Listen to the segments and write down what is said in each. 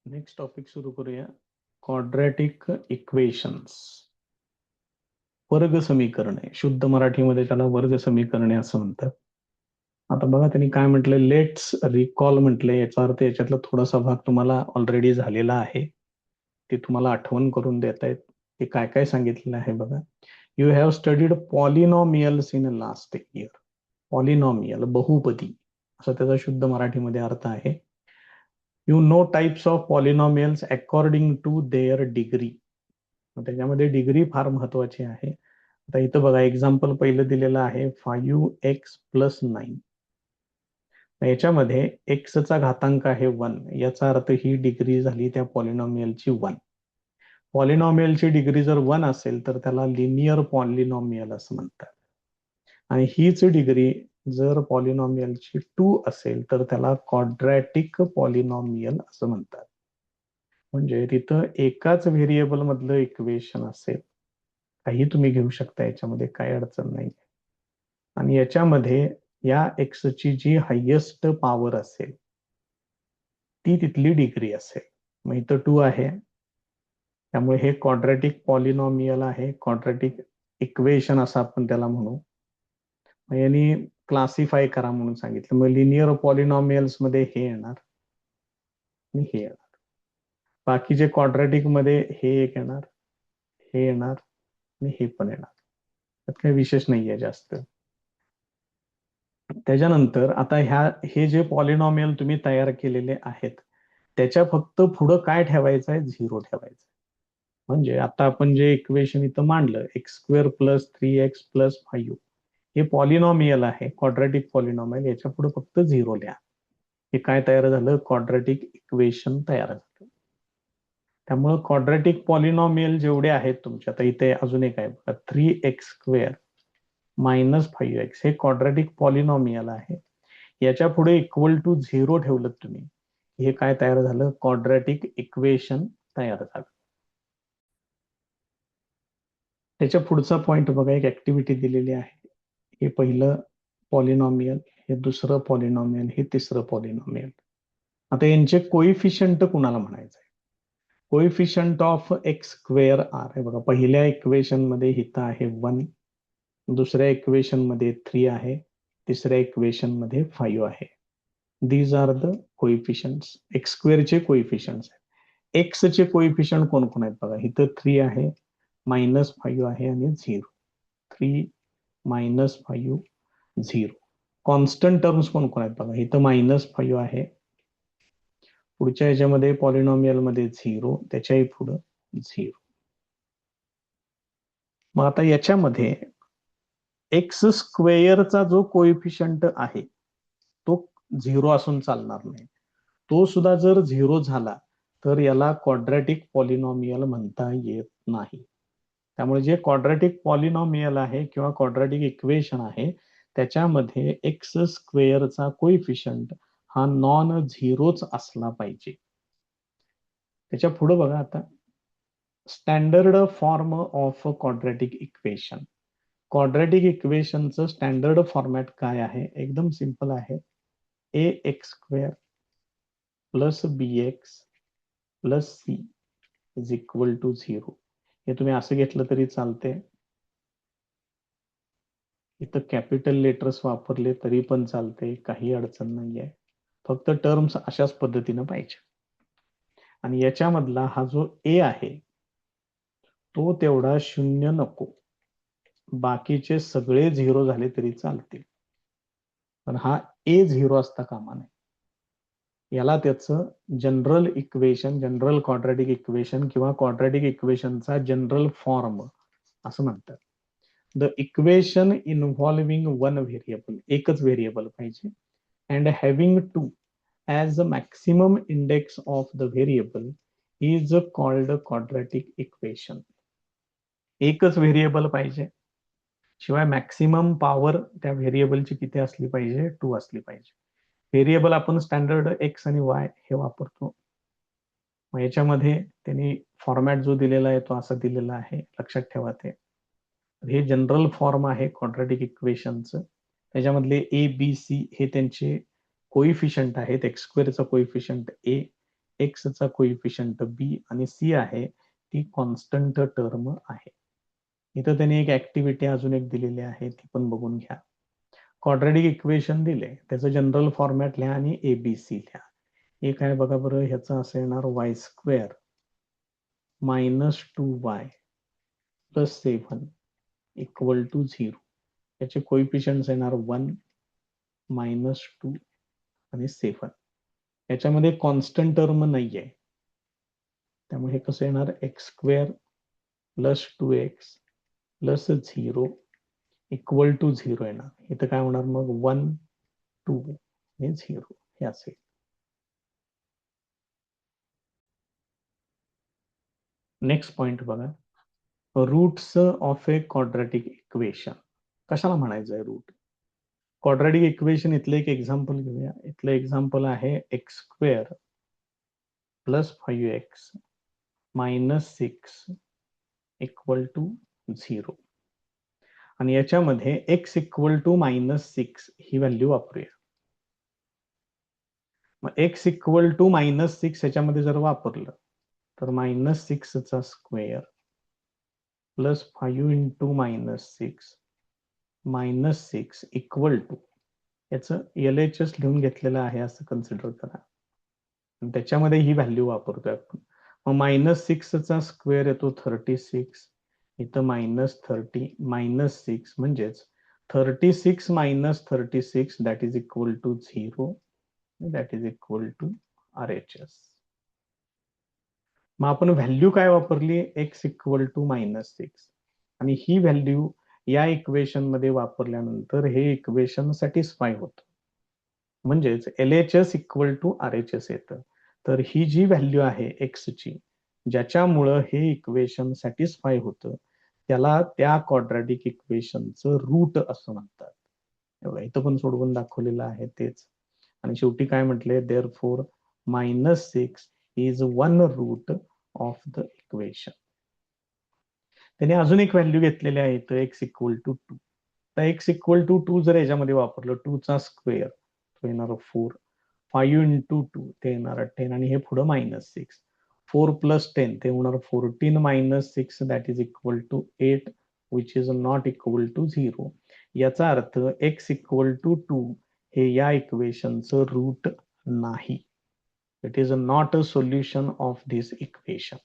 Next topic सुरू करूया. Quadratic equations, वर्ग समीकरणे. शुद्ध मराठीमध्ये त्याला वर्ग समीकरणे असं म्हणतात. आता बघा त्यांनी काय म्हटलंय, लेट्स रिकॉल म्हटलंय. याचा अर्थ याच्यातला थोडासा भाग तुम्हाला ऑलरेडी झालेला आहे, ते तुम्हाला आठवण करून देत आहेत. ते काय काय सांगितलेलं आहे बघा. You have studied polynomials in last year. Polynomial बहुपदी असा त्याचा शुद्ध मराठीमध्ये अर्थ आहे. You know types of polynomials according to their degree. त्याच्यामध्ये डिग्री फार महत्वाची आहे. आता इथं बघा एक्झाम्पल पहिलं दिलेलं आहे 5x+9. याच्यामध्ये एक्सचा घातांक आहे 1. याचा अर्थ ही डिग्री झाली त्या पॉलिनॉमियलची 1. पॉलिनॉमियलची डिग्री जर 1 असेल तर त्याला लिनियर पॉलिनॉमियल असं म्हणतात. आणि हीच डिग्री जर पॉलिनॉमियलची 2 असेल तर त्याला क्वाड्रॅटिक पॉलिनॉमियल असं म्हणतात. म्हणजे तिथं एकाच व्हेरिएबल मधलं इक्वेशन असेल, काही तुम्ही घेऊ शकता, याच्यामध्ये काही अडचण नाही. आणि याच्यामध्ये या एक्सची जी हायेस्ट पॉवर असेल ती तिथली डिग्री असेल. मग इथं 2 आहे, त्यामुळे हे क्वाड्रॅटिक पॉलिनॉमियल आहे, क्वाड्रॅटिक इक्वेशन असं आपण त्याला म्हणू. मग यांनी क्लासिफाय करा म्हणून सांगितलं. मग लिनियर पॉलिनॉमियल्स मध्ये हे येणार आणि हे येणार. बाकीचे क्वाड्रॅटिक मध्ये हे एक येणार, हे येणार आणि हे पण येणार. त्यात काही विशेष नाहीये जास्त. त्याच्यानंतर आता हे जे पॉलिनॉमियल तुम्ही तयार केलेले आहेत त्याच्या फक्त पुढं काय ठेवायचं आहे, 0 ठेवायचं. म्हणजे आता आपण जे इक्वेशन इथं मांडलं, x² + 3x + 5, हे पॉलिनॉमियल आहे, क्वाड्रॅटिक पॉलिनॉमियल. याच्या पुढे फक्त 0 लिहा. हे काय तयार झालं, क्वाड्रॅटिक इक्वेशन तयार झालं. त्यामुळे क्वाड्रॅटिक पॉलिनॉमियल जेवढे आहेत तुमच्या, आता इथे अजून एक आहे बघा, 3x² - 5x, हे क्वाड्रॅटिक पॉलिनॉमियल आहे. याच्या पुढे = 0 ठेवलं तुम्ही, हे काय तयार झालं, क्वाड्रॅटिक इक्वेशन तयार झालं. त्याच्या पुढचा पॉइंट बघा, एक ऍक्टिव्हिटी दिलेली आहे. हे पहिलं पॉलिनॉमियल, हे दुसरं पॉलिनॉमियल, हे तिसरं पॉलिनॉमियल. आता यांचे कोइफिशियंट कुणाला म्हणायचं आहे, कोइफिशियंट ऑफ x² हे बघा, पहिल्या इक्वेशन मध्ये इथं आहे 1, दुसऱ्या इक्वेशन मध्ये 3 आहे, तिसऱ्या इक्वेशन मध्ये 5 आहे. These R the कोइफिशियंट्स. x² चे कोइफिशियंट्स आहेत. एक्स चे कोइफिशियंट कोण कोण आहेत बघा, इथं 3 आहे, -5 आहे आणि 0. 3 - 5 0. कॉन्स्टंट टर्म्स कोण कोण आहेत बघा, इथं -5 आहे, पुढच्या ह्याच्यामध्ये पॉलिनॉमियल मध्ये 0, त्याच्याही पुढं 0. मग आता याच्यामध्ये x² जो कोइफिशियंट आहे तो 0 असून चालणार नाही. तो सुद्धा जर 0 झाला तर याला क्वाड्रॅटिक पॉलिनॉमियल म्हणता येत नाही. त्यामुळे जे क्वाड्रॅटिक पॉलिनॉमियल आहे किंवा क्वाड्रॅटिक इक्वेशन आहे त्याच्यामध्ये x² कोइफिशियंट हा नॉन झिरोच असला पाहिजे. त्याच्या पुढे बघा, आता standard form of quadratic equation. Quadratic इक्वेशनचं स्टँडर्ड फॉर्मॅट काय आहे, एकदम सिंपल आहे. ax² + bx + c = 0. हे तुम्ही असं घेतलं तरी चालते, इथं कॅपिटल लेटर्स वापरले तरी पण चालते, काही अडचण नाहीये. फक्त टर्म्स अशाच पद्धतीनं पाहिजे. आणि याच्यामधला हा जो ए आहे तो तेवढा 0 नको, बाकीचे सगळे 0 झाले तरी चालतील, पण हा ए 0 असता कामा नये. याला त्याचं general equation, general quadratic equation किंवा क्वाड्रॅटिक इक्वेशनचा जनरल फॉर्म असं म्हणतात. द इक्वेशन इन्व्हॉल्विंग 1 व्हेरिएबल, एकच व्हेरिएबल पाहिजे, and having 2 as the maximum index of the variable is called quadratic equation. एकच व्हेरिएबल पाहिजे, शिवाय मॅक्सिमम पॉवर त्या व्हेरिएबलची किती असली पाहिजे, 2 असली पाहिजे. व्हेरिएबल आपण स्टँडर्ड x आणि y हे वापरतो. मग याच्यामध्ये त्यांनी फॉर्मॅट जो दिलेला आहे तो असा दिलेला आहे, लक्षात ठेवा. ते हे जनरल फॉर्म आहे क्वाड्रॅटिक इक्वेशनचं. त्याच्यामधले ए बी सी हे त्यांचे कोइफिशियंट आहेत. x² चा कोइफिशियंट a, एक्सचा कोइफिशियंट बी आणि सी आहे ती कॉन्स्टंट टर्म आहे. इथं त्यांनी एक ऍक्टिव्हिटी अजून एक दिलेली आहे, ती पण बघून घ्या. क्वाड्रॅटिक इक्वेशन दिले, त्याचं जनरल फॉर्मॅट लिहा आणि एबीसी लिहा. एक आहे बघा बरं, ह्याचं असं येणार y square minus 2y plus 7 equal to 0. याचे कोइफिशियंट्स येणार 1 -2 आणि 7. याच्यामध्ये कॉन्स्टंट टर्म नाहीये, त्यामुळे हे कसं येणार x square plus 2x plus 0 equal to 0 येणार. इथं काय होणार मग 1 2 आणि 0 हे असेल. नेक्स्ट पॉइंट बघा, roots of a quadratic equation. कशाला म्हणायचं आहे रूट? क्वाड्रॅटिक इक्वेशन इथलं एक एक्झाम्पल घेऊया. इथलं एक्झाम्पल आहे x square plus 5x minus 6 equal to 0. आणि याच्यामध्ये x इक्वल टू -6 ही व्हॅल्यू वापरूया. मग x इक्वल टू -6 याच्यामध्ये जर वापरलं तर -6 चा square plus 5 into -6 -6 equal to, याचं LHS लिहून घेतलेलं आहे असं कन्सिडर करा. त्याच्यामध्ये ही व्हॅल्यू वापरतोय आपण. मग -6 चा स्क्वेअर येतो 36, इथं -30 -6 म्हणजेच 36 - 36 that is equal to 0 that is equal to RHS. मग आपण व्हॅल्यू काय वापरली? x equal to -6. आणि ही व्हॅल्यू या इक्वेशन मध्ये वापरल्यानंतर हे इक्वेशन सॅटिस्फाय होतं, म्हणजेच LHS इक्वल टू RHS येतं. तर ही जी व्हॅल्यू आहे x ची, ज्याच्यामुळं हे इक्वेशन सॅटिस्फाय होतं, त्याला त्या क्वाड्रॅटिक इक्वेशनचं रूट असं म्हणतात. इथं पण सोडवून दाखवलेलं आहे तेच. आणि शेवटी काय म्हटले, therefore -6 is one root of the equation. त्याने अजून एक व्हॅल्यू घेतलेली आहे तर x इक्वल टू 2. तर x इक्वल टू 2 जर याच्यामध्ये वापरलं, 2 चा स्क्वेअर तो येणार 4, 5 इंटू 2 ते येणार 10 आणि हे पुढं -6, 4 प्लस 10 ते होणार 14 - 6 that is equal to 8 which is not equal to 0. याचा अर्थ x इक्वल टू 2 हे या इक्वेशनचं रूट नाही. It is not a solution of this equation.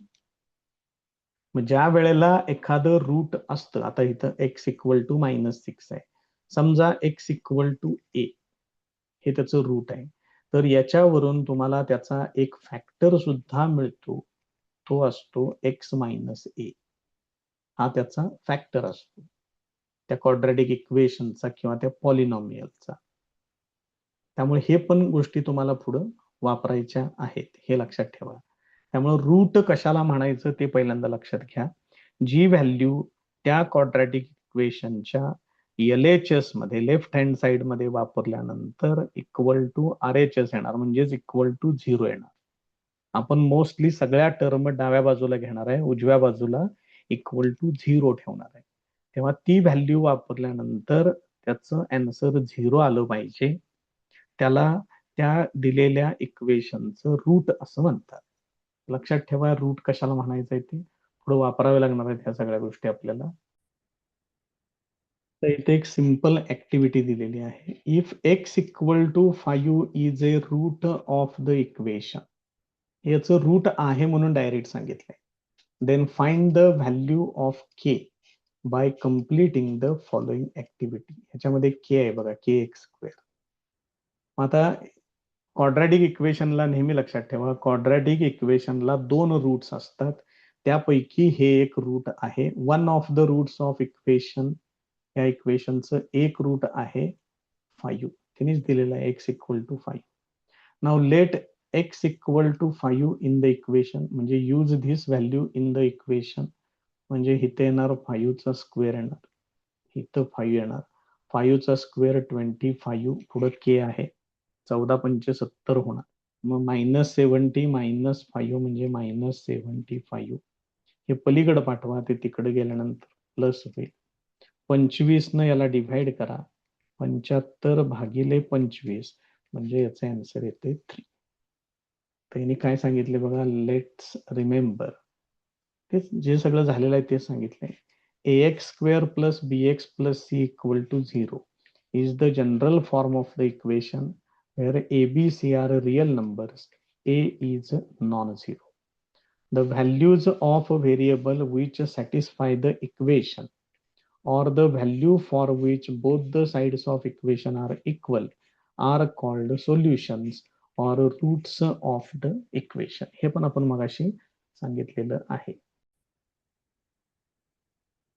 मग ज्या वेळेला एखादं रूट असतं, आता इथं x इक्वल टू -6 आहे, समजा x इक्वल टू a हे त्याचं रूट आहे, तर याच्यावरून तुम्हाला त्याचा एक फॅक्टर सुद्धा मिळतो, तो असतो x - a. हा त्याचा फॅक्टर असतो त्या क्वाड्रॅटिक इक्वेशनचा किंवा त्या पॉलिनॉमियलचा. त्यामुळे हे पण गोष्टी तुम्हाला पुढं वापरायच्या आहेत, हे लक्षात ठेवा. त्यामुळे रूट कशाला म्हणायचं ते पहिल्यांदा लक्षात घ्या. जी व्हॅल्यू त्या क्वाड्रॅटिक इक्वेशनच्या LHS मध्ये लेफ्ट हँड साइड मध्ये वापरल्यानंतर इक्वल टू RHS येणार, म्हणजेच इक्वल टू 0 येणार. आपण मोस्टली सगळ्या टर्म डाव्या बाजूला घेणार आहे, उजव्या बाजूला इक्वल टू 0 ठेवणार आहे. तेव्हा ती व्हॅल्यू वापरल्यानंतर त्याचं आन्सर 0 आलं पाहिजे. त्याला त्या दिलेल्या इक्वेशनचं रूट असं म्हणतात. लक्षात ठेवा रूट कशाला म्हणायचं आहे ते पुढे वापरावे लागणार आहेत ह्या सगळ्या गोष्टी आपल्याला. तर इथे एक सिंपल ऍक्टिव्हिटी दिलेली आहे. If x equal to 5 is a root of the equation, याचं रूट आहे म्हणून डायरेक्ट सांगितलंय. Then find the value of k by completing the following activity. ह्याच्यामध्ये k आहे बघा, kx स्क्वेअर. आता क्वाड्रॅटिक इक्वेशनला नेहमी लक्षात ठेवा, क्वाड्रॅटिक इक्वेशनला 2 रूट्स असतात, त्यापैकी हे एक रूट आहे. One of the roots of equation, या इक्वेशनचं एक रूट आहे 5. तिनेच दिलेलं आहे x equal to 5. Now let x equal to 5 in the equation, म्हणजे use this value in the equation. म्हणजे इथे येणार 5 चा स्क्वेअर येणार, इथं 5 येणार, 5 चा स्क्वेअर 25, पुढे k आहे, 14 पंचे 70 होणार. मग -70 - 5 म्हणजे -75. हे पलीकडे पाठवा, ते तिकडे गेल्यानंतर प्लस होईल. 25 न याला डिव्हाइड करा, 75 भागिले 25 म्हणजे याचा आन्सर येते 3. त्यांनी काय सांगितले बघा, लेट्स रिमेंबर, तेच जे सगळं झालेलं आहे ते सांगितलंय. ax² + bx + c = 0 is the general form of the equation where a, b, c are real numbers, a is non-zero. The values of a variable which satisfy the equation or the value for which both the sides of equation are equal are called solutions or roots of the equation. हे पण आपण मगाशी सांगितलेलं आहे.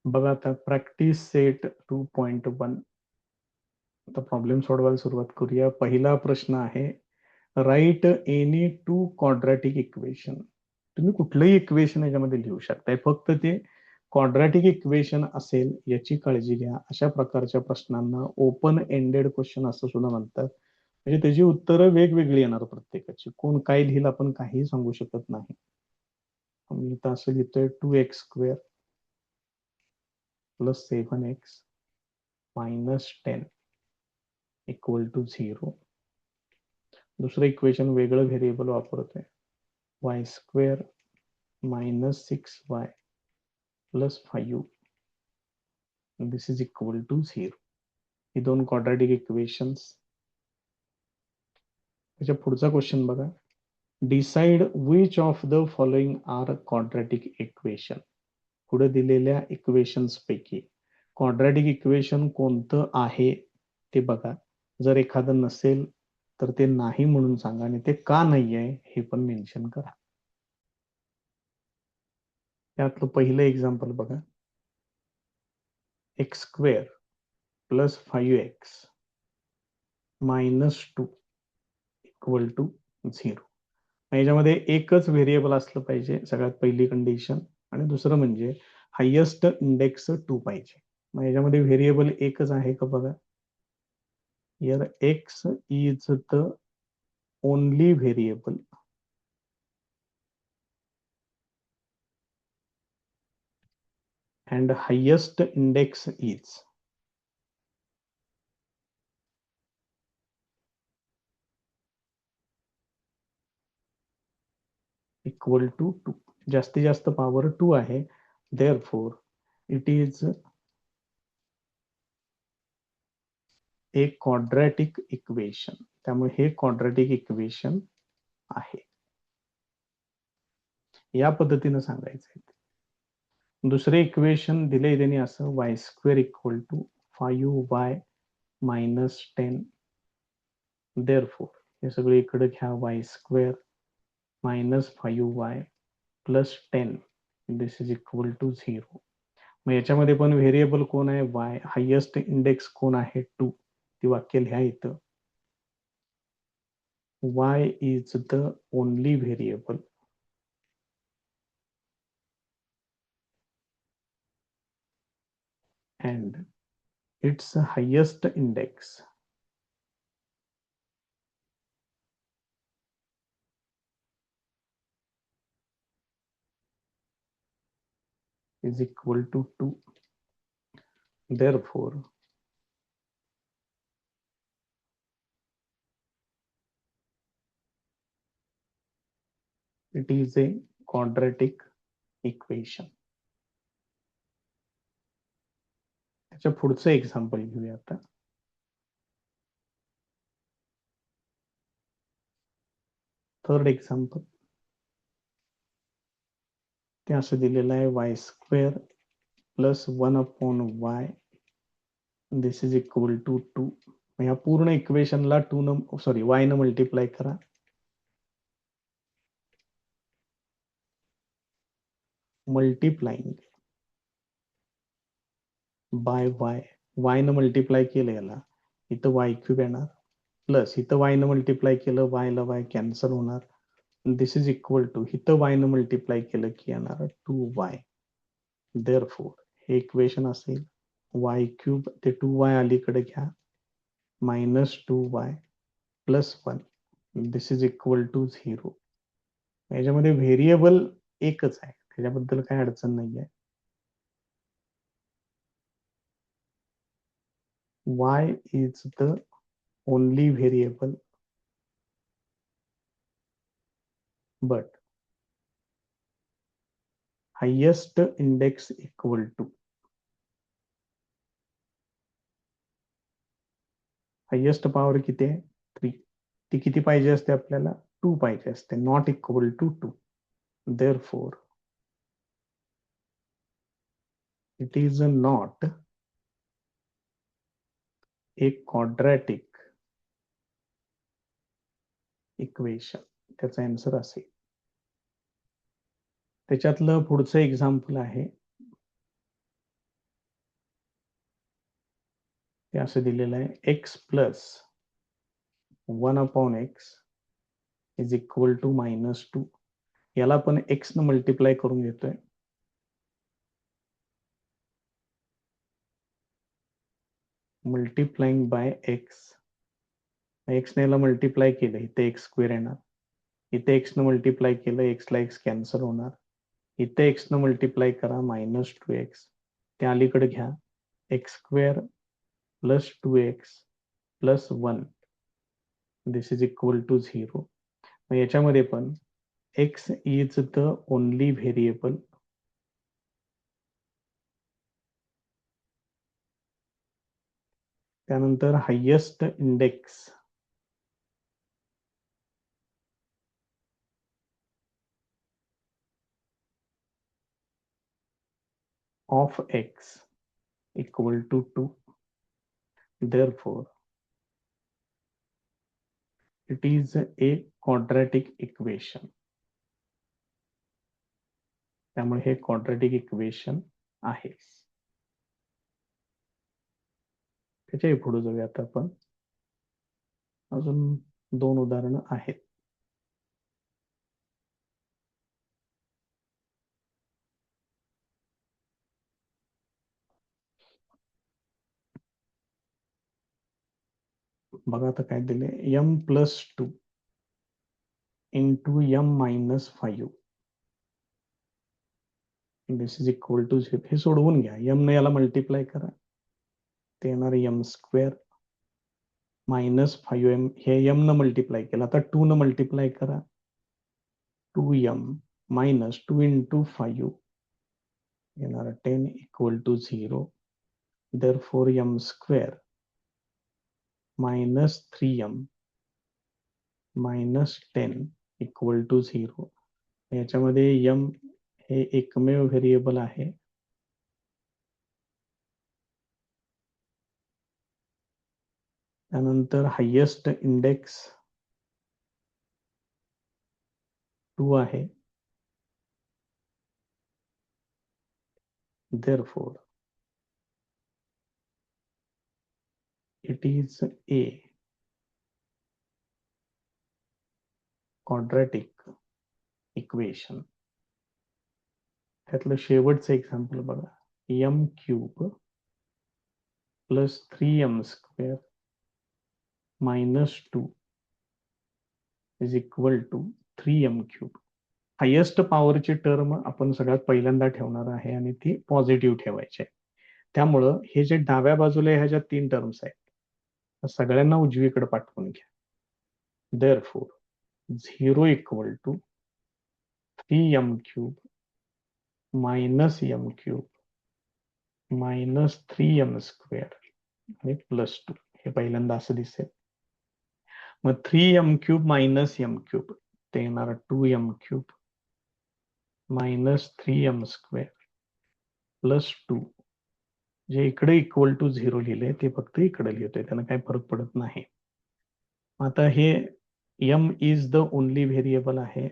बघा आता practice set 2.1. आता problem सोडवायला सुरुवात करूया. पहिला प्रश्न आहे, राईट एनी 2 क्वाड्रॅटिक इक्वेशन. तुम्ही कुठलंही इक्वेशन याच्यामध्ये लिहू शकताय, फक्त ते क्वाड्रॅटिक इक्वेशन असेल याची काळजी घ्या. अशा प्रकारच्या प्रश्नांना ओपन एंडेड क्वेश्चन असं सुद्धा म्हणतात. म्हणजे त्याची उत्तरं वेगवेगळी येणार प्रत्येकाची. कोण काय लिहिलं आपण काही सांगू शकत नाही. मी इथं असं लिहितोय 2x² + 7x - 10 = 0. दुसरं इक्वेशन वेगळं व्हेरिएबल वापरतोय, y² - 6y + 5 this is equal to 0. ही दोन क्वाड्रॅटिक इक्वेशन्स. त्याच्या पुढचा क्वेश्चन बघा, decide which of the following are quadratic equation. पुढे दिलेल्या इक्वेशन्स पैकी क्वाड्रॅटिक इक्वेशन कोणतं आहे ते बघा. जर एखादं नसेल तर ते नाही म्हणून सांगा आणि ते का नाही आहे हे पण मेन्शन करा. त्यातलं पहिलं एक्झाम्पल बघा, x² + 5x - 2 = 0. याच्यामध्ये एकच व्हेरिएबल असलं पाहिजे, सगळ्यात पहिली कंडिशन. आणि दुसरं म्हणजे हायेस्ट इंडेक्स 2 पाहिजे. मग याच्यामध्ये व्हेरिएबल एकच आहे का बघा. Here x is the only variable and highest index is equal to 2. जास्तीत जास्त पॉवर 2 आहे. therefore it is a quadratic equation. त्यामुळे हे क्वाड्रॅटिक इक्वेशन आहे. या पद्धतीने सांगायचं. दुसरे इक्वेशन दिले त्यांनी असं, y² = 5y - 10. therefore हे सगळे इकडे घ्या, y² - 5y + 10 this is equal to 0. मग याच्यामध्ये पण व्हेरिएबल कोण आहे, y. हायेस्ट इंडेक्स कोण आहे, 2. ती वाक्य लिहा इथं. y is the only variable and its highest index is equal to 2. therefore it is a quadratic equation. त्याच्या पुढचं एक्झाम्पल घेऊया आता. थर्ड एक्झाम्पल, ते असं दिलेलं आहे, y² + 1/y this is equal to 2. या पूर्ण इक्वेशनला 2 न सॉरी y न मल्टिप्लाय करा. मल्टिप्लाइंग बाय y न मल्टिप्लाय केलं याला, इथं y³ येणार, प्लस इथं y न मल्टिप्लाय केलं, y ला y कॅन्सल होणार. दिस इज इक्वल टू इथं y न मल्टिप्लाय केलं की येणार 2y. therefore हे इक्वेशन असेल, y³ ते 2y अलीकडे घ्या, -2y + 1 this is equal to 0. याच्यामध्ये व्हेरिएबल एकच आहे, त्याच्याबद्दल काही अडचण नाही आहे. y is the only variable but highest index equal to highest power किती आहे 3. ती किती पाहिजे असते आपल्याला 2 पाहिजे असते, not equal to 2. Therefore it is not a quadratic equation. त्याचा आन्सर असेल. त्याच्यातलं पुढचं एक्झाम्पल आहे, ते असं दिलेलं आहे, x plus 1/x is equal to -2. याला आपण एक्स न मल्टिप्लाय करून घेतोय. Multiplying bye x. एक्स ने याला मल्टिप्लाय केलं, इथे एक्स स्क्वेअर येणार. इथे एक्स न मल्टिप्लाय केलं, एक्स ला एक्स कॅन्सल होणार. इथे एक्स न मल्टिप्लाय करा, -2x. त्या अलीकडे घ्या, x square plus 2x plus 1 this is equal to 0. याच्यामध्ये पण x is the only variable. त्यानंतर highest index of x equal to 2. Therefore, it is a quadratic equation. त्यामुळे हे क्वाड्रॅटिक इक्वेशन आहे. त्याच्याही पुढे जाऊया आता आपण. अजून 2 उदाहरणं आहेत. बघा आता काय दिले, m+2 into m-5 this is equal to 0. हे सोडवून घ्या, m ने याला मल्टिप्लाय करा, ते येणार m² -5m. हे m न मल्टिप्लाय केलं, आता 2 न मल्टिप्लाय करा, 2m -2 इंटू 5 येणार 10 equal to 0. Therefore m² -3m -10 equal to 0. याच्यामध्ये m हे एकमेव व्हेरिएबल आहे. त्यानंतर हायेस्ट इंडेक्स 2 आहे. Therefore it is a quadratic equation. त्यातलं शेवटचं एक्झाम्पल बघा, m³ plus 3m² -2 is equal to 3m³. Highest पॉवरची टर्म आपण सगळ्यात पहिल्यांदा ठेवणार आहे आणि ती पॉझिटिव्ह ठेवायची आहे. त्यामुळं हे जे डाव्या बाजूला ह्या ज्या 3 टर्म्स आहेत, त्या सगळ्यांना उजवीकडे पाठवून घ्या. Therefore 0 equal to 3m³ -m³ -3m² आणि +2. हे पहिल्यांदा असं दिसेल. मग 3m³ -m³ ते येणार 2m³ -3m² +2. जे इकडे इक्वल टू 0 लिहिले ते फक्त इकडे लिहितोय, त्यांना काही फरक पडत नाही. आता हे m is the only variable आहे.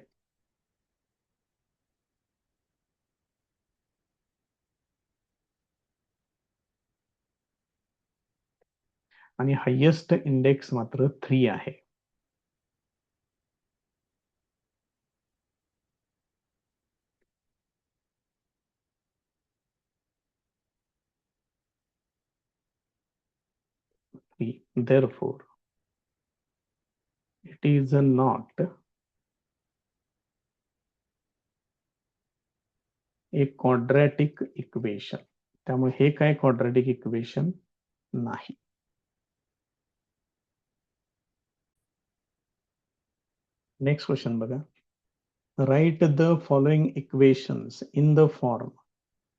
आणि हायेस्ट इंडेक्स मात्र 3 आहे. Therefore it is not a quadratic equation. त्यामुळे हे काय क्वाड्रॅटिक इक्वेशन नाही. नेक्स्ट क्वेश्चन बघा. Write the following equations in the form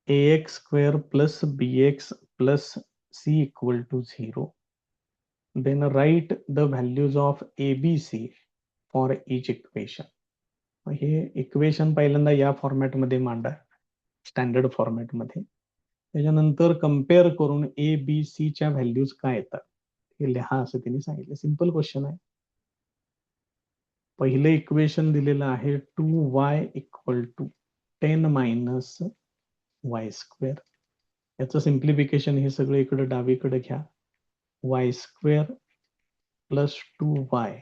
ax square plus bx plus c equal to 0. Then write the values of abc for each equation. हे equation पहिल्यांदा या फॉर्मॅटमध्ये मांडा, स्टँडर्ड फॉर्मॅटमध्ये. त्याच्यानंतर कम्पेअर करून ए बी सी च्या व्हॅल्यूज काय येतात हे लिहा असं त्यांनी सांगितलं. सिंपल क्वेश्चन आहे. पहिलं इक्वेशन दिलेलं आहे 2y equal to 10 minus y square. याचं सिम्प्लिफिकेशन हे सगळं इकडे डावीकडे घ्या. Y square plus 2y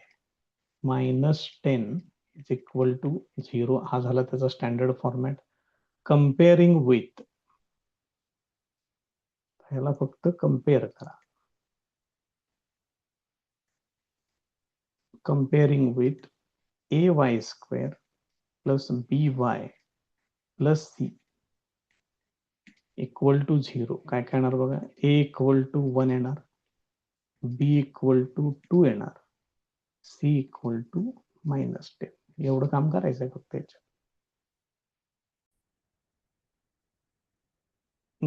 minus 10 is equal to 0. हा झाला त्याचा स्टँडर्ड फॉर्मॅट. कम्पेअरिंग विथ, ह्याला फक्त कम्पेअर करा. Comparing with ay square plus by plus c equal to 0. काय काय येणार बघा. a इक्वल टू 1 येणार, b इक्वल टू 2 येणार, c इक्वल टू मायनस 10. एवढं काम करायचं आहे फक्त याच्यात.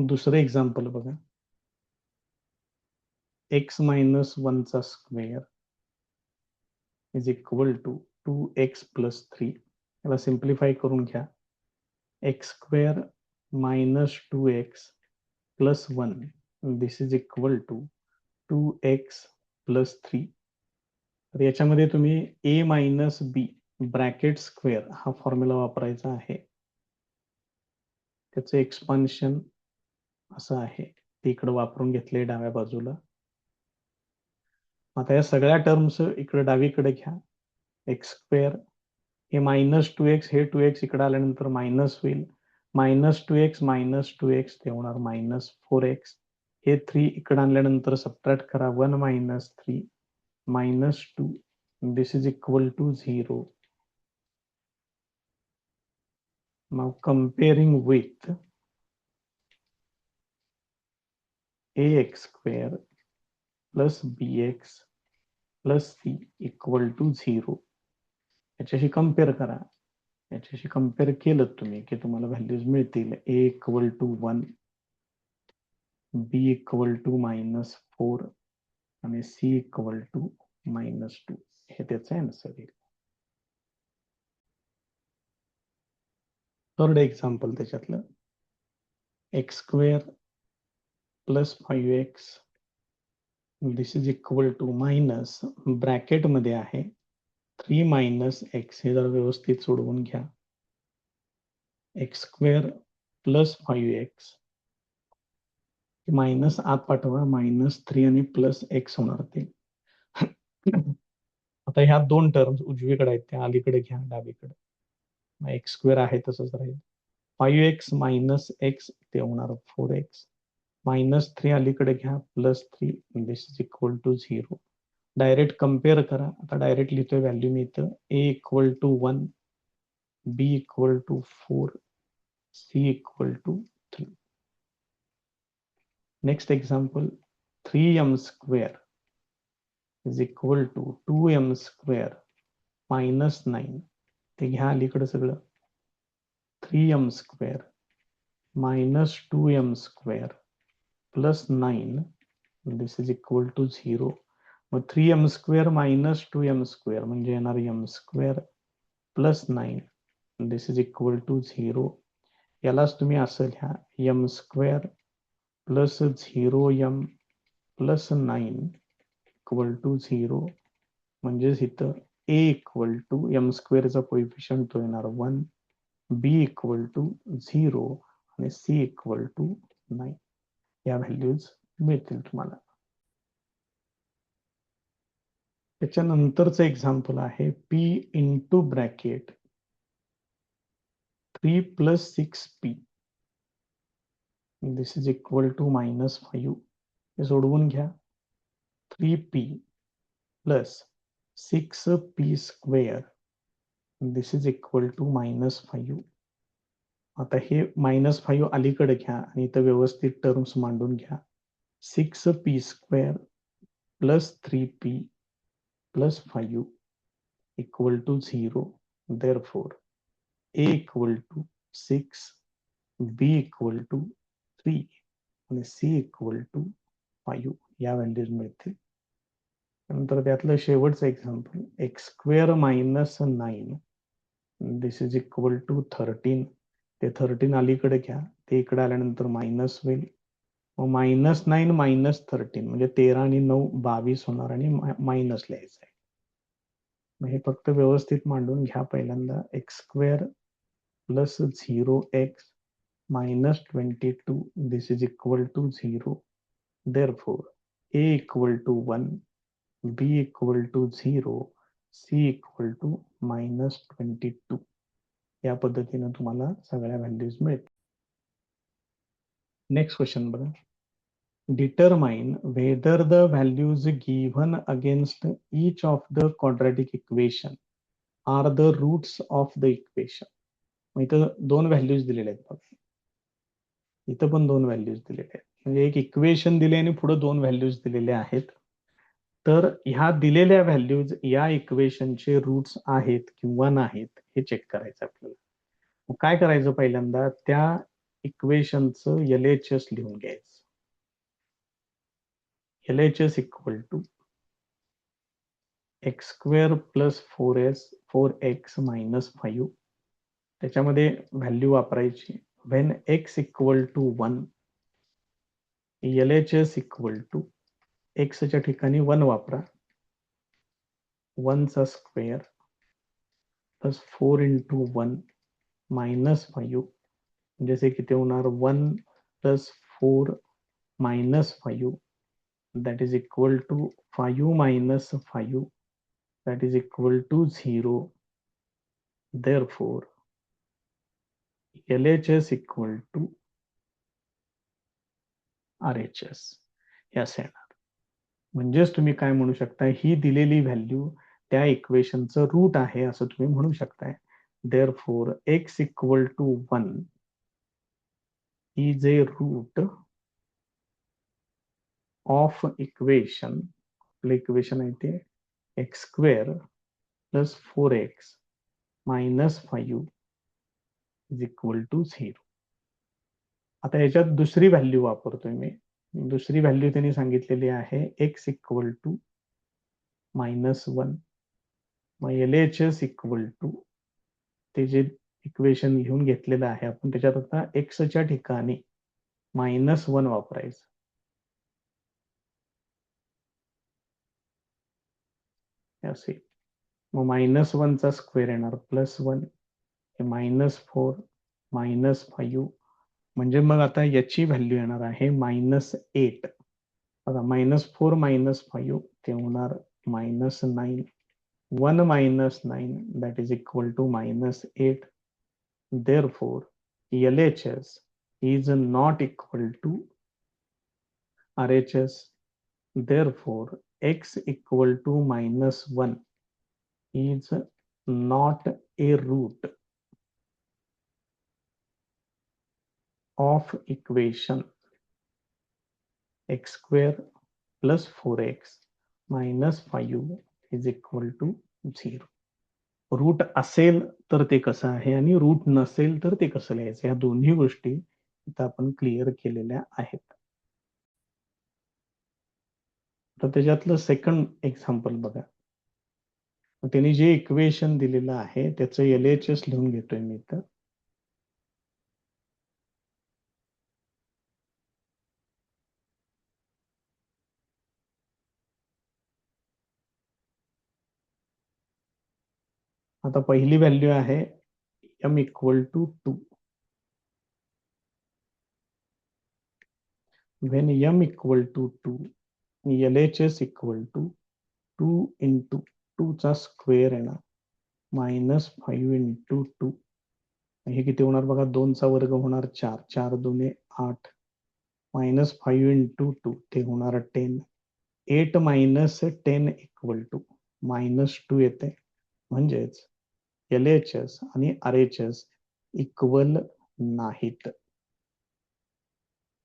दुसरं एक्झाम्पल बघा. x मायनस 1 चा square is equal to 2x plus 3. याला सिम्प्लिफाय करून घ्या. x square minus 2x plus 1 this is equal to 2x plus 3. तर याच्यामध्ये तुम्ही a minus b bracket square हा फॉर्म्युला वापरायचा आहे. त्याचं एक्सपान्शन असं आहे, ते इकडे वापरून घेतले डाव्या बाजूला. आता या सगळ्या टर्म्स इकडे डावीकडे घ्या. एक्स स्क्वेअर हे मायनस 2x, हे 2x इकडे आल्यानंतर मायनस होईल. मायनस 2x ते होणार मायनस 4x. हे 3 इकडे आणल्यानंतर सबट्रॅक्ट करा. 1 minus 3 minus 2 this is equal to 0. Now comparing with ax square plus bx plus c equal to 0. याच्याशी कम्पेअर करा. याच्याशी कम्पेअर केलं तुम्ही की तुम्हाला व्हॅल्यूज मिळतील. a equal to 1, b equal to minus 4 आणि c इक्वल टू मायनस 2. हे त्याचं आन्सर येईल. थर्ड एक्झाम्पल त्याच्यातलं x square plus 5x this is equal to minus ब्रॅकेटमध्ये आहे 3 मायनस एक्स. हे जरा व्यवस्थित सोडवून घ्या. X square plus 5x minus आत पाठवा. मायनस 3 आणि प्लस एक्स होणार ते. आता ह्या दोन टर्म्स उजवीकडे आहेत त्या अलीकडे घ्या डावीकडे. एक्स स्क्वेअर आहे तसंच राहील. 5x मायनस एक्स ते होणार 4x. मायनस 3 अलीकडे घ्या plus 3 this is equal to 0. Direct compare करा. आता डायरेक्ट लिहितोय व्हॅल्यू मी इथं. a equal to 1, b equal to 4, c equal to 3. Next example 3m square is equal to 2m square minus 9. ते घ्या अलीकडे सगळं. 3m square minus 2m square plus 9 this is equal to 0. मग 3m square minus 2m square म्हणजे येणार m square plus 9 this is equal to 0. यालाच तुम्ही असं लिहा. m square plus 0m plus 9 equal to 0. म्हणजेच इथं a इक्वल टू m स्क्वेअरचा कोइफिशियंट तो येणार 1, b इक्वल टू 0 आणि c इक्वल टू 9. या व्हॅल्यूज मिळतील तुम्हाला. त्याच्यानंतरचं एक्झाम्पल आहे p into bracket 3 plus 6p this is equal to minus 5. हे सोडवून घ्या. 3p plus 6p square this is equal to minus 5. आता हे मायनस 5 अलीकडे घ्या आणि इथं व्यवस्थित टर्म्स मांडून घ्या. 6p square plus 3p plus 5 equal to 0. Therefore A equal to 6, B equal to 3 आणि C इक्वल टू 5 या व्हॅल्यूज मिळतील. नंतर त्यातलं शेवटचं example, x square minus 9 this is equal to 13. ते 13 अलीकडे घ्या, ते इकडे आल्यानंतर मायनस होईल. मग -9 -13 म्हणजे 13 आणि 9 22 होणार आणि मायनस लिहायचं आहे. मग हे फक्त व्यवस्थित मांडून घ्या. पहिल्यांदा x square plus 0x minus 22 this is equal to 0. Therefore A equal to 1, B equal to 0, C equal to -22. या पद्धतीने तुम्हाला सगळ्या व्हॅल्यूज मिळतील. नेक्स्ट क्वेश्चन बघा. Determine whether the values given against each of the quadratic equation are the roots of the equation. मग इथं दोन values दिलेल्या आहेत बघा. इथं पण दोन व्हॅल्यूज दिलेल्या आहेत. म्हणजे एक इक्वेशन दिले आणि पुढे दोन व्हॅल्यूज दिलेल्या आहेत. तर ह्या दिलेल्या व्हॅल्यूज या इक्वेशनचे रूट्स आहेत किंवा नाहीत हे चेक करायचं आपल्याला. मग काय करायचं, पहिल्यांदा त्या इक्वेशनचं LHS लिहून घ्यायचं. LHS equal to x square plus 4x minus 5. त्याच्यामध्ये व्हॅल्यू वापरायची. When x equal to 1, LHS equal to एक्सच्या ठिकाणी 1 वापरा. 1 चा स्क्वेअर प्लस 4 इंटू 1 मायनस 5 म्हणजे किती होणार, 1 plus 4 minus 5 that is equal to 5 minus 5 that is equal to 0. Therefore LHS equal to RHS हे असे येणार. म्हणजेच तुम्ही काय म्हणू शकता, ही दिलेली व्हॅल्यू त्या इक्वेशनचं रूट आहे असं तुम्ही म्हणू शकताय. Therefore x equal to 1 is a root of equation. आपलं इक्वेशन आहे ते x square plus 4x minus 5 is equal to 0. आता याच्यात दुसरी व्हॅल्यू वापरतोय मी. दुसरी व्हॅल्यू त्यांनी सांगितलेली आहे x इक्वल टू -1. मग LHS इक्वल टू ते जे इक्वेशन लिहून घेतलेलं आहे आपण त्याच्यात आता एक्सच्या ठिकाणी -1 वापरायचं. असे मग -1 चा स्क्वेअर येणार +1 हे -4 -5 म्हणजे मग आता याची व्हॅल्यू येणार आहे -8. बघा -4 -5 ते होणार -9. 1 -9 that is equal to -8. Therefore LHS is not equal to RHS. Therefore x equal to -1 is not a root of equation x square plus 4x minus 5 is equal to 0. Route असेल तर ते कसं आहे आणि रूट नसेल तर ते कसं लिहायचं, या दोन्ही गोष्टी इथं आपण क्लिअर केलेल्या आहेत. तर त्याच्यातलं सेकंड एक्झाम्पल बघा. त्यांनी जे इक्वेशन दिलेलं आहे त्याचं LHS लिहून घेतोय मी इथं. आता पहिली व्हॅल्यू आहे m equal to 2. when m equal to 2, LHS equal to 2 into 2 चा स्क्वेअर येणार -5 इंटू 2. हे किती होणार बघा, 2 चा वर्ग होणार 4, 4 2 8 -5 इंटू 2 ते होणार 10. 8 मायनस 10 इक्वल टू -2 येते. म्हणजेच LHS आणि RHS इक्वल नाहीत.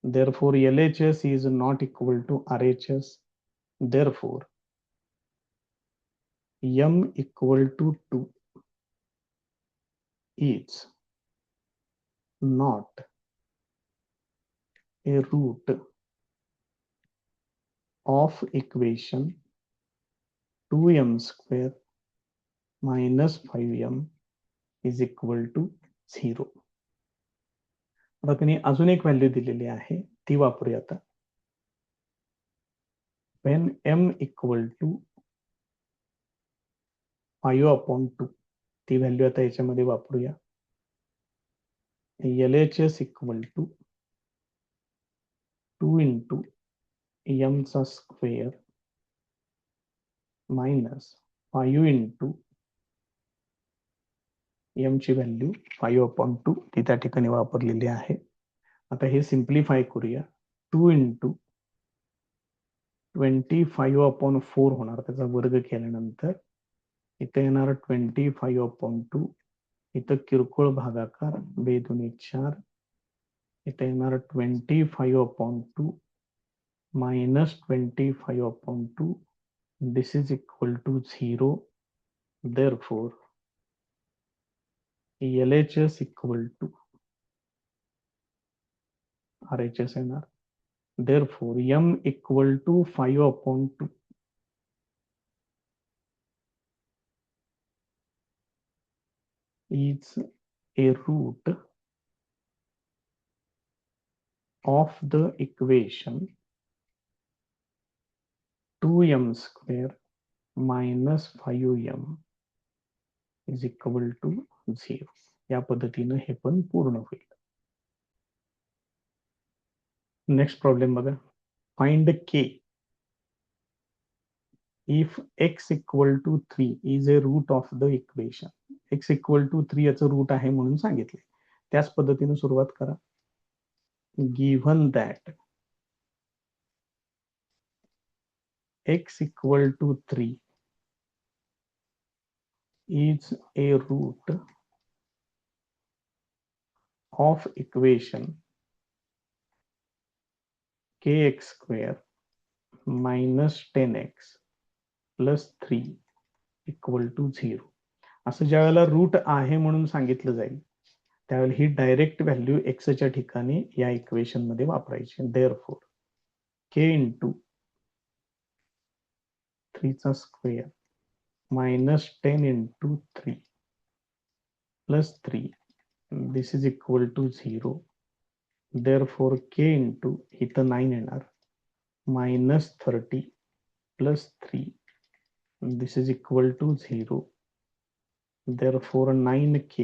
Therefore LHS is not equal to RHS. Therefore m equal to 2 is not a root of equation 2m square minus 5m is equal to 0. आता त्यांनी अजून एक व्हॅल्यू दिलेली आहे, ती वापरूया आता. when m equal to 5/2, ती व्हॅल्यू आता याच्यामध्ये वापरूया. LHS equal to 2 into m चा स्क्वेअर मायनस 5 into m ची व्हॅल्यू 5/2 ती त्या ठिकाणी वापरलेली आहे. आता हे सिम्प्लिफाय करूया. 2 into 25/4 होणार, त्याचा वर्ग केल्यानंतर इथे येणार 25/2. इथं किरकोळ भागाकार 2 दुनी 4. इथे येणार 25/2 minus 25/2. This is equal to 0. Therefore, LHS equal to RHS येणार. Therefore, m equal to 5/2 is a root of the equation 2m square minus 5m is equal to 0. या पद्धतीनं हे पण पूर्ण होईल. नेक्स्ट प्रॉब्लेम बघा. Find k if x equal to 3 is a root of the equation. x equal to 3 याचं root आहे म्हणून सांगितले. त्याच पद्धतीने सुरुवात करा. given that x equal to 3 is a root of equation kx square minus 10x plus 3 equal to 0. असं ज्या वेळेला रूट आहे म्हणून सांगितलं जाईल त्यावेळेला ही डायरेक्ट व्हॅल्यू x च्या ठिकाणी या इक्वेशन मध्ये वापरायची. therefore k into 3 चा square minus 10 into 3 plus 3, this is equal to 0. therefore k into इथं 9 येणार minus 30 plus 3, this is equal to 0. therefore 9k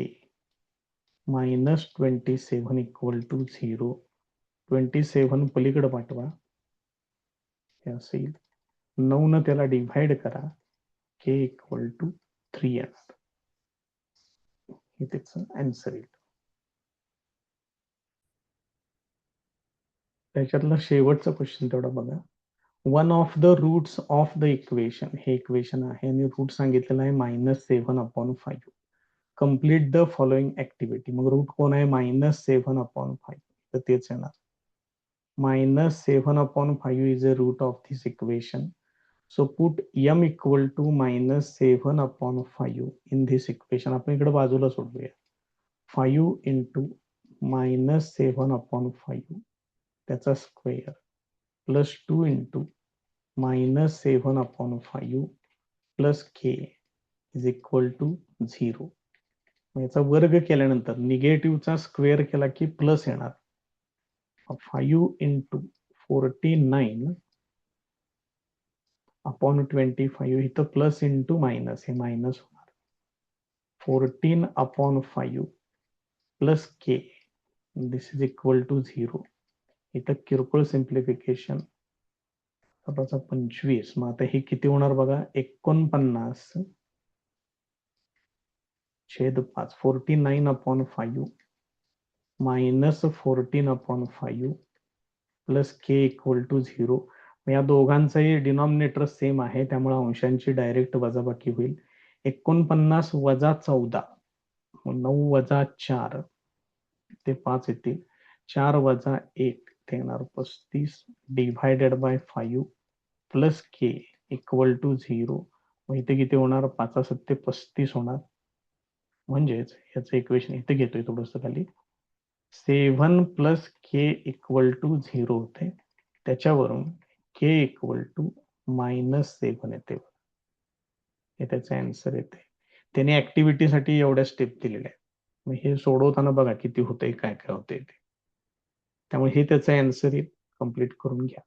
minus 27 equal to 0. 27 पलीकडे पाठवा, हे असेल 9 न त्याला डिव्हाइड करा, k equal to 3 येणार. हे त्याचं आन्सर येईल. त्याच्यातला शेवटचा क्वेश्चन तेवढा बघा. One of the roots of the equation, हे इक्वेशन आहे आणि रूट सांगितलेला आहे -7/5. Complete the following activity. मग रूट कोण आहे? -7/5. तर तेच येणार. -7/5 is a root of this equation. So put m equal to -7/5 in this equation. आपण इकडे बाजूला सोडूया. 5 into -7/5 त्याचा स्क्वेअर प्लस 2 into -7/5 प्लस k इज इक्वल टू 0. याचा वर्ग केल्यानंतर निगेटिव्हचा स्क्वेअर केला की प्लस येणार. 5 into 49/25 इथं प्लस इंटू मायनस, हे मायनस होणार. 14/5 plus k, this is equal to 0. इथं किरकोळ सिम्प्लिफिकेशन 25. मग आता हे किती होणार बघा. 49/5 49/5 minus 14/5 plus k equal to 0. या दोघांचाही डिनॉमिनेटर सेम आहे त्यामुळे अंशांची डायरेक्ट वजाबाकी होईल. 49 वजा 14, 9 वजा 4 ते 5 येतील. 4 वजा 1 ते येणार 35 divided by 5 plus k equal to 0. मग इथे किती होणार? 5 7 35 होणार. म्हणजेच ह्याचं इक्वेशन इथे घेतोय थोडंसं खाली, 7 प्लस के इक्वल टू 0 होते, त्याच्यावरून के इक्वल टू -7 येते. हे त्याचा आन्सर येते. त्याने ऍक्टिव्हिटीसाठी एवढ्या स्टेप दिलेल्या आहेत. मग हे सोडवताना बघा किती होतंय, काय काय होतंय ते. त्यामुळे हे त्याचा आन्सर कम्प्लीट करून घ्या.